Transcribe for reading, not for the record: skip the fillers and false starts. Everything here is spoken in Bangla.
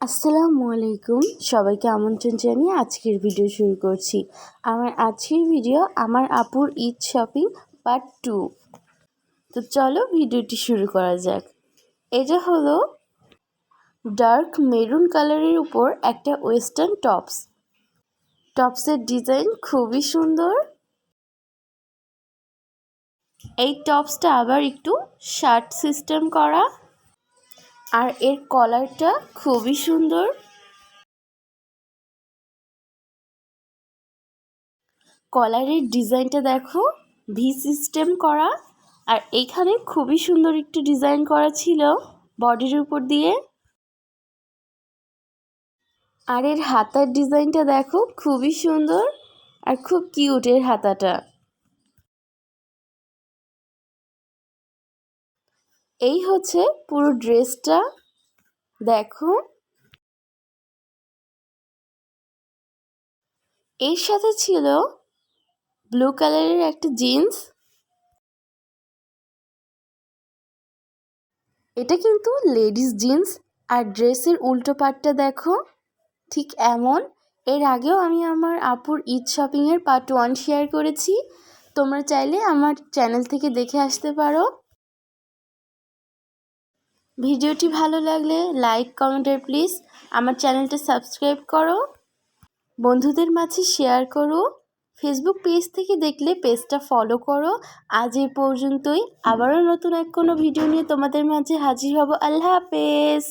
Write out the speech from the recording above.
আসসালামু আলাইকুম, সবাইকে আমন্ত্রণ জানিয়ে আজকের ভিডিও শুরু করছি। আমার আজকের ভিডিও আমার আপুর ঈদ শপিং পার্ট 2। তো চলো ভিডিওটি শুরু করা যাক। এটা হলো ডার্ক মেরুন কালারের উপর একটা ওয়েস্টার্ন টপসের ডিজাইন খুবই সুন্দর। এই টপসটা আবার একটু শার্ট সিস্টেম করা, আর এর কলারটা খুবই সুন্দর। কলারের ডিজাইনটা দেখো, ভি সিস্টেম করা, আর এইখানে খুবই সুন্দর একটু ডিজাইন করা ছিল বডির উপর দিয়ে। আর এর হাতার ডিজাইনটা দেখো, খুবই সুন্দর আর খুব কিউট এর হাতাটা। এই হচ্ছে পুরো ড্রেসটা, দেখো। এর সাথে ছিল ব্লু কালারের একটা জিন্স। এটা কিন্তু লেডিস জিন্স, আর ড্রেসের উল্টো পাটটা দেখো ঠিক এমন। এর আগেও আমি আমার আপুর ঈদ শপিংয়ের পার্ট 1 শেয়ার করেছি, তোমরা চাইলে আমার চ্যানেল থেকে দেখে আসতে পারো। ভিডিওটি ভালো লাগলে লাইক কমেন্ট আর প্লিজ আমার চ্যানেলটা সাবস্ক্রাইব করো, বন্ধুদের মাঝে শেয়ার করো। ফেসবুক পেজ থেকে দেখলে পেজটা ফলো করো। আজ এই পর্যন্তই, আবারও নতুন কোনো ভিডিও নিয়ে তোমাদের মাঝে হাজির হব। আল্লাহ হাফেজ।